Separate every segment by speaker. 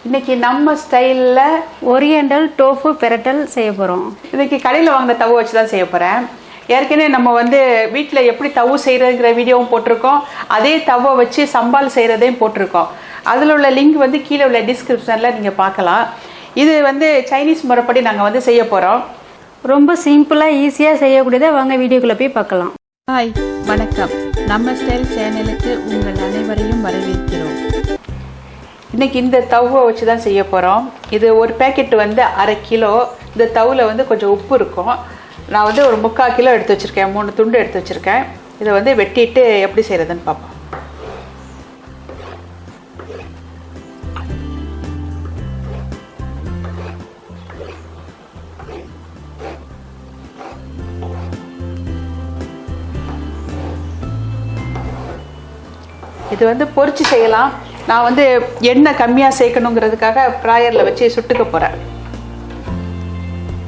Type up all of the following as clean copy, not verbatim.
Speaker 1: இன்னைக்கு நம்ம ஸ்டைலில்
Speaker 2: ஓரியண்டல் டோஃபு பெரட்டல் செய்ய போகிறோம்.
Speaker 1: இன்னைக்கு கடையில் வாங்கின தவு வச்சு தான் செய்ய போகிறேன். ஏற்கனவே நம்ம வீட்டில் எப்படி தவு செய்கிறதுங்கிற வீடியோவும் போட்டிருக்கோம். அதே தவை வச்சு சம்பால் செய்கிறதையும் போட்டிருக்கோம். அதில் உள்ள லிங்க் கீழே உள்ள டிஸ்கிரிப்ஷனில் நீங்கள் பார்க்கலாம். இது சைனீஸ் முறைப்படி நாங்கள் செய்ய போகிறோம்.
Speaker 2: ரொம்ப சிம்பிளாக ஈஸியாக செய்யக்கூடியதை வாங்க வீடியோக்குள்ளே போய் பார்க்கலாம்.
Speaker 1: ஹாய், வணக்கம். நம்ம ஸ்டைல் சேனலுக்கு உங்கள் அனைவரையும் வரவேற்கிறோம். இன்றைக்கி இந்த தவை வச்சு தான் செய்ய போகிறோம். இது ஒரு பேக்கெட் 1/2 கிலோ. இந்த தவில் கொஞ்சம் உப்பு இருக்கும். நான் ஒரு 3/4 கிலோ எடுத்து வச்சுருக்கேன். 3 துண்டு எடுத்து வச்சுருக்கேன். இதை வெட்டிட்டு எப்படி செய்கிறதுன்னு பார்ப்போம். இது பொரிச்சு செய்யலாம். நான் எண்ணெய் கம்மியாக சேர்க்கணுங்கிறதுக்காக ப்ராயரில் வச்சு சுட்டுக்க போகிறேன்.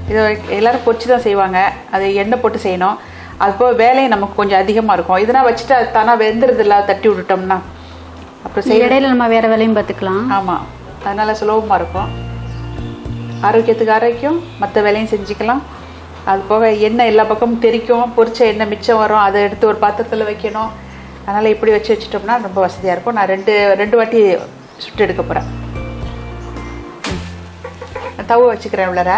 Speaker 1: இதை எல்லோரும் பொரிச்சு தான் செய்வாங்க. அது எண்ணெய் போட்டு செய்யணும். அதுபோக வேலையும் நமக்கு கொஞ்சம் அதிகமாக இருக்கும். இதெல்லாம் வச்சுட்டு அது தானாக வெந்துடுறதில்ல, தட்டி விட்டுட்டோம்னா அப்புறம்
Speaker 2: இடையில நம்ம வேறு வேலையும் பார்த்துக்கலாம்.
Speaker 1: ஆமாம், அதனால் சுலபமாக இருக்கும். ஆரோக்கியத்துக்கு ஆரோக்கியம், மற்ற வேலையும் செஞ்சுக்கலாம். அது போக எண்ணெய் எல்லா பக்கமும் தெரிக்கும். பொரிச்ச எண்ணெய் மிச்சம் வரும். அதை எடுத்து ஒரு பாத்திரத்தில் வைக்கணும். அதனால் இப்படி வச்சுட்டோம்னா ரொம்ப வசதியாக இருக்கும். நான் ரெண்டு வாட்டி சுட்டு எடுக்க போகிறேன். தவு வச்சுக்கிறேன். உள்ளர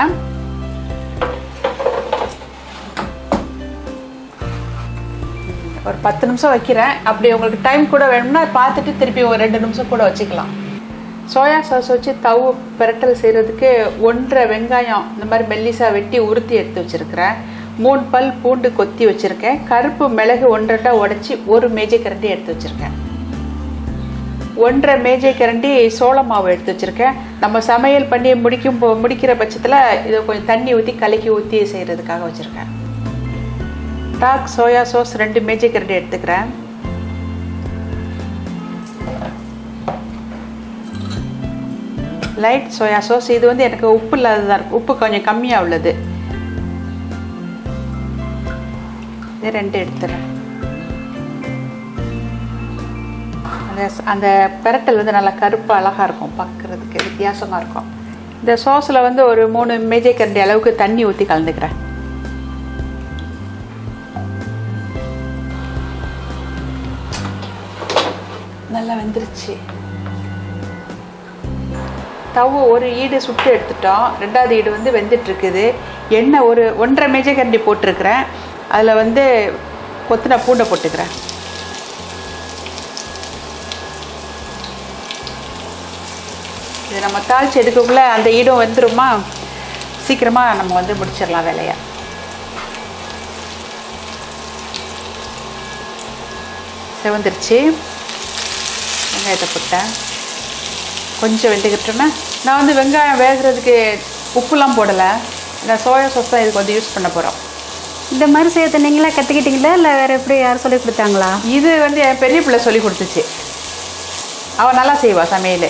Speaker 1: ஒரு 10 நிமிஷம் வைக்கிறேன். அப்படி உங்களுக்கு டைம் கூட வேணும்னா பார்த்துட்டு திருப்பி ஒரு 2 நிமிஷம் கூட வச்சுக்கலாம். சோயா சாஸ் வச்சு தவு பெரட்டல் செய்கிறதுக்கு 1.5 வெங்காயம் இந்த மாதிரி மெல்லிசாக வெட்டி உருத்தி எடுத்து வச்சுருக்கிறேன். 3 பல் பூண்டு கொத்தி வச்சுருக்கேன். கருப்பு மிளகு 1/2 உடச்சி 1 மேஜை கரண்டி எடுத்து வச்சுருக்கேன். 1.5 மேஜை கரண்டி சோள மாவு எடுத்து வச்சுருக்கேன். நம்ம சமையல் பண்ணி முடிக்கிற பட்சத்தில் இதை கொஞ்சம் தண்ணி ஊற்றி கலக்கி ஊற்றி செய்கிறதுக்காக வச்சுருக்கேன். டார்க் சோயா சாஸ் 2 மேஜை கரண்டி எடுத்துக்கிறேன். லைட் சோயா சாஸ் இது எனக்கு உப்பு இல்லாததான் இருக்குது. உப்பு கொஞ்சம் கம்மியாக உள்ளது. 2 எடுத்துறேன். அந்த பெரட்டல் நல்லா கருப்பு அழகாக இருக்கும், பார்க்குறதுக்கு வித்தியாசமாக இருக்கும். இந்த சாஸில் ஒரு 3 மேஜை கரண்டி அளவுக்கு தண்ணி ஊற்றி கலந்துக்கிறேன். நல்லா வெந்துருச்சு. தவு ஒரு ஈடு சுட்டு எடுத்துட்டோம். 2வது ஈடு வெந்துட்டுருக்குது. எண்ணெய் ஒரு 1.5 மேஜை கரண்டி போட்டிருக்கிறேன். அதில் கொத்தின பூண்டை போட்டுக்கிறேன். இது நம்ம தாளித்து எடுக்கக்குள்ளே அந்த ஈடும் வந்துருமா, சீக்கிரமாக நம்ம முடிச்சிடலாம் வேலையை. செவந்துருச்சு. வெங்காயத்தை போட்டேன். கொஞ்சம் வெந்துக்கிட்டோன்னா நான் வெங்காயம் வேகிறதுக்கு உப்புலாம் போடலை. நான் சோயா சாஸ் தான் இதுக்கு யூஸ் பண்ண போகிறோம்.
Speaker 2: இந்த மாதிரி செய்ய நீங்களா கற்றுக்கிட்டீங்களா இல்லை வேறு எப்படி யாரும் சொல்லி கொடுத்தாங்களா?
Speaker 1: இது என் பெரிய பிள்ளை சொல்லி கொடுத்துச்சு. அவள் நல்லா செய்வாள் சமையல்.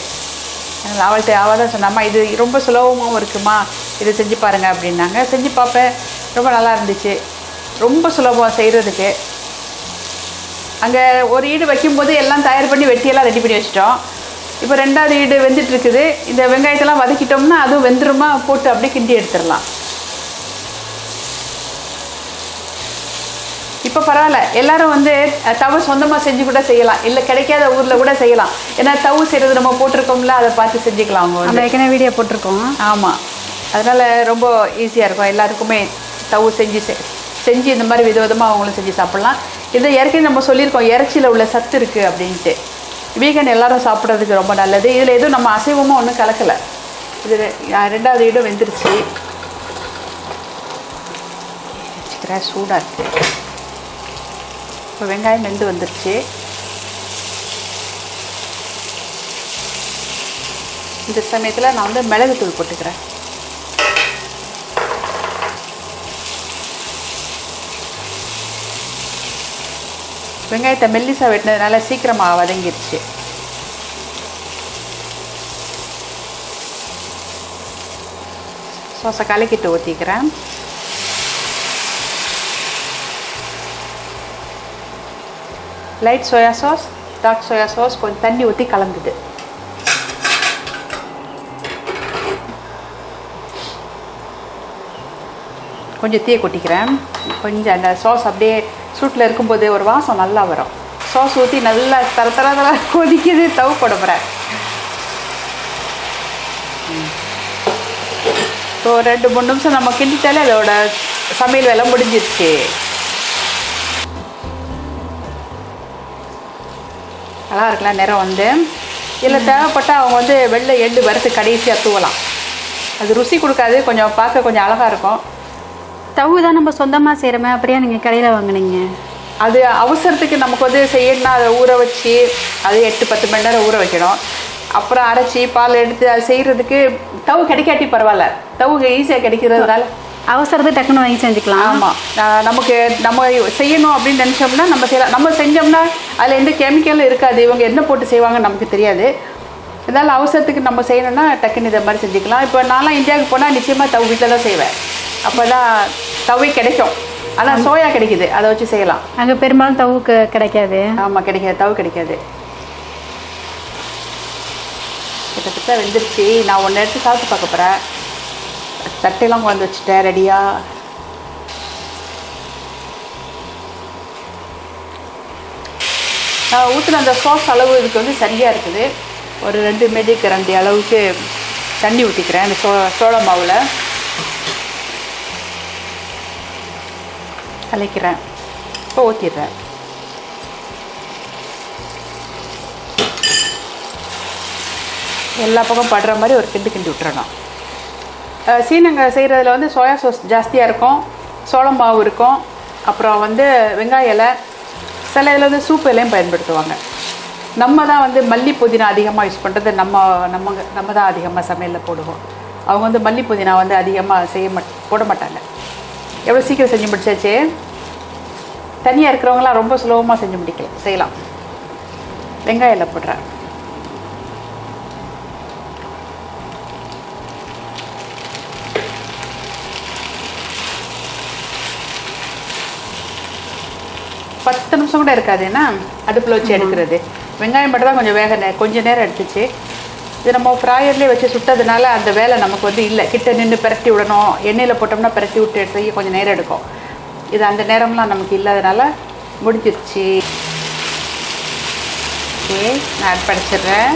Speaker 1: அவள் தான் சொன்னாம்மா இது ரொம்ப சுலபமாகவும் இருக்குமா, இதை செஞ்சு பாருங்கள் அப்படின்னாங்க. செஞ்சு பார்ப்பேன். ரொம்ப நல்லா இருந்துச்சு. ரொம்ப சுலபம் செய்கிறதுக்கு. அங்கே ஒரு ஈடு வைக்கும்போது எல்லாம் தயார் பண்ணி வெட்டியெல்லாம் ரெடி பண்ணி வச்சிட்டோம். இப்போ 2வது ஈடு வெந்துட்டுருக்குது. இந்த வெங்காயத்தெல்லாம் வதக்கிட்டோம்னா அதுவும் வெந்துருமா, போட்டு அப்படியே கிண்டி எடுத்துடலாம். இப்போ பரவாயில்ல, எல்லோரும் தவு சொந்தமாக செஞ்சு கூட செய்யலாம். இல்லை கிடைக்காத ஊரில் கூட செய்யலாம். ஏன்னா தவு செய்கிறது நம்ம போட்டிருக்கோம்ல, அதை பார்த்து செஞ்சுக்கலாம். அவங்க
Speaker 2: ஏற்கனவே வீடியோ போட்டிருக்கோம்.
Speaker 1: ஆமாம், அதனால் ரொம்ப ஈஸியாக இருக்கும். எல்லாருக்குமே தவு செஞ்சு இந்த மாதிரி விதவிதமாக அவங்களும் செஞ்சு சாப்பிட்லாம். இதை ஏற்கனவே நம்ம சொல்லியிருக்கோம், இறைச்சியில் உள்ள சத்து இருக்குது அப்படின்ட்டு. வீகன் எல்லோரும் சாப்பிட்றதுக்கு ரொம்ப நல்லது. இதில் எதுவும் நம்ம அசைவமாக ஒன்றும் கலக்கலை. இது 2வது ஈடும் வெந்துருச்சு. வச்சுக்கிறேன். சூடாக இருக்குது. இப்போ வெங்காயம் வெந்து வந்துருச்சு. இந்த சமயத்தில் நான் மிளகுத்தூள் போட்டுக்கிறேன். வெங்காயத்தை மெல்லிசாக வெட்டினதுனால சீக்கிரமாக வதங்கிருச்சு. சாஸை கலக்கிட்டு ஊற்றிக்கிறேன். Light soya sauce, dark soya sauce கொஞ்சம் தண்ணி ஊற்றி கலந்துது. கொஞ்சம் தீயை கொட்டிக்கிறேன். கொஞ்சம் அந்த சாஸ் அப்படியே சூட்டில் இருக்கும்போது ஒரு வாசம் நல்லா வரும். சாஸ் ஊற்றி நல்லா தர தர தர கொதிக்குது. தவு போட போகிறேன். ஸோ 2-3 நிமிஷம் நம்ம கிண்டிட்டாலே அதோட சமையல் வேலை முடிஞ்சிருச்சு. நல்லா இருக்கலாம் நேரம் வந்து. இதில் தேவைப்பட்டால் அவங்க வந்து வெள்ளை எள்ளு வறுத்து கடைசியாக தூவலாம். அது ருசி கொடுக்காது, கொஞ்சம் பார்க்க கொஞ்சம் அழகாக இருக்கும்.
Speaker 2: தவு தான் நம்ம சொந்தமாக செய்கிறோமே, அப்படியே நீங்கள் கடையில் வாங்கினீங்க?
Speaker 1: அது அவசரத்துக்கு நமக்கு வந்து செய்யணும்னா அதை ஊற வச்சு அது 8-10 மணி நேரம் ஊற வைக்கணும். அப்புறம் அரைச்சி பால் எடுத்து அது செய்கிறதுக்கு தவு கிடைக்காட்டி பரவாயில்ல, தவு ஈஸியாக கிடைக்கிறதுனால
Speaker 2: அவசரத்துக்கு டக்குன்னு வாங்கி செஞ்சுக்கலாம்.
Speaker 1: ஆமாம், நமக்கு நம்ம செய்யணும் அப்படின்னு நினச்சோம்னா நம்ம செய்யலாம். நம்ம செஞ்சோம்னா அதில் எந்த கெமிக்கலும் இருக்காது. இவங்க என்ன போட்டு செய்வாங்கன்னு நமக்கு தெரியாது. இதனால் அவசரத்துக்கு நம்ம செய்யணும்னா டக்குன்னு இதை மாதிரி செஞ்சுக்கலாம். இப்போ நான்லாம் இந்தியாவுக்கு போனால் நிச்சயமாக தவு வீட்டில் தான் செய்வேன். அப்போ தான் தவை கிடைக்கும். ஆனால் சோயா கிடைக்குது, அதை வச்சு செய்யலாம்.
Speaker 2: அங்கே பெரும்பாலும் தவுக்கு கிடைக்காது.
Speaker 1: ஆமாம், கிடைக்காது, தவு கிடைக்காது. கிட்டத்தட்ட வெந்துருச்சு. நான் ஒன்று எடுத்து சாப்பிட்டு பார்க்க போகிறேன். தட்டையெல்லாம் குழந்து வச்சுட்டேன் ரெடியாக. நான் ஊற்றின அந்த சாஸ் அளவு இதுக்கு வந்து சரியாக இருக்குது. ஒரு 2 மிளகு அளவுக்கு தண்ணி ஊற்றிக்கிறேன் இந்த சோள மாவில் கலக்கிறேன். இப்போ ஊற்றிடுறேன். எல்லா பக்கம் படுற மாதிரி ஒரு கிண்டி விட்டுறணும். சீனங்க செய்கிறதுல வந்து சோயா சாஸ் ஜாஸ்தியாக இருக்கும், சோளம் மாவு இருக்கும், அப்புறம் வந்து வெங்காய இலை, சில இதில் வந்து சூப்பு இலையும் பயன்படுத்துவாங்க. நம்ம தான் வந்து மல்லி புதினா அதிகமாக யூஸ் பண்ணுறது. நம்ம தான் அதிகமாக சமையலில் போடுவோம். அவங்க வந்து மல்லி புதினா வந்து அதிகமாக போட மாட்டாங்க. எவ்வளோ சீக்கிரம் செஞ்சு முடிச்சாச்சு. தனியாக இருக்கிறவங்களாம் ரொம்ப சுலபமாக செஞ்சு செய்யலாம். வெங்காயம் எல்லாம் போடுறேன். பத்து நிமிஷம் கூட இருக்காது. ஏன்னா அடுப்பில் வச்சு எடுக்கிறது. வெங்காயம் மட்டும் தான் கொஞ்சம் நேரம் எடுத்துச்சு. இது நம்ம ஃப்ராயர்லேயே வச்சு சுட்டதுனால அந்த வேலை நமக்கு வந்து இல்லை. கிட்ட நின்று பிரட்டி விடணும். எண்ணெயில் போட்டோம்னா பிரட்டி விட்டு எடுத்து கொஞ்சம் நேரம் எடுக்கும். இது அந்த நேரம்லாம் நமக்கு இல்லாதனால முடிஞ்சிருச்சு. ஓகே, நான் படிச்சிடுறேன்.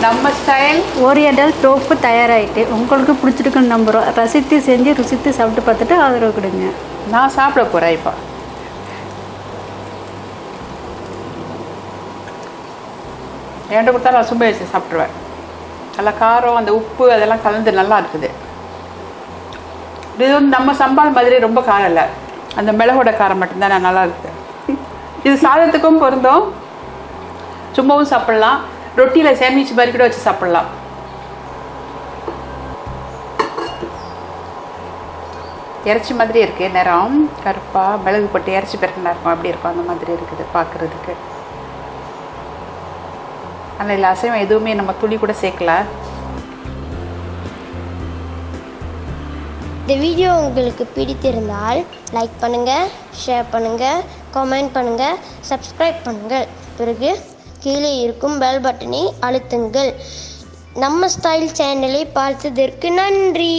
Speaker 1: நம்ம ஸ்டைல்
Speaker 2: ஓரியண்டல் டோஃபு தயாராகிட்டு உங்களுக்கு பிடிச்சிருக்குன்னு நம்புகிறோம். ரசித்து செஞ்சு ருசித்து சாப்பிட்டு பார்த்துட்டு ஆதரவு கொடுங்க.
Speaker 1: நான் சாப்பிட போகிறேன். இப்போ என்கிட்ட கொடுத்தா நான் சும்மா வச்சு சாப்பிட்ருவேன். நல்லா காரம், அந்த உப்பு அதெல்லாம் கலந்து நல்லா இருக்குது. இது வந்து நம்ம சம்பால் மாதிரி ரொம்ப காரம் இல்லை. அந்த மிளகோட காரம் மட்டும்தான் நல்லா இருக்குது. இது சாதத்துக்கும் பொருந்தும், சும்மாவும் சாப்பிட்லாம், ரொட்டியில் சாண்ட்விச் மாதிரி கூட வச்சு சாப்பிட்லாம். இறைச்சி மாதிரி இருக்குது. நிறம் கருப்பாக மிளகு போட்டு இறைச்சி பெருக்கனா இருக்கும், அப்படி இருக்கும். அந்த மாதிரி இருக்குது பார்க்குறதுக்கு. ஆனால் இல்லை அசைவம் எதுவுமே நம்ம துளி கூட சேர்க்கல.
Speaker 3: இந்த வீடியோ உங்களுக்கு பிடித்திருந்தால் லைக் பண்ணுங்கள், ஷேர் பண்ணுங்கள், கமெண்ட் பண்ணுங்கள், சப்ஸ்கிரைப் பண்ணுங்கள். பிறகு கீழே இருக்கும் பெல் பட்டனை அழுத்துங்கள். நம்ம ஸ்டைல் சேனலை பார்த்ததற்கு நன்றி.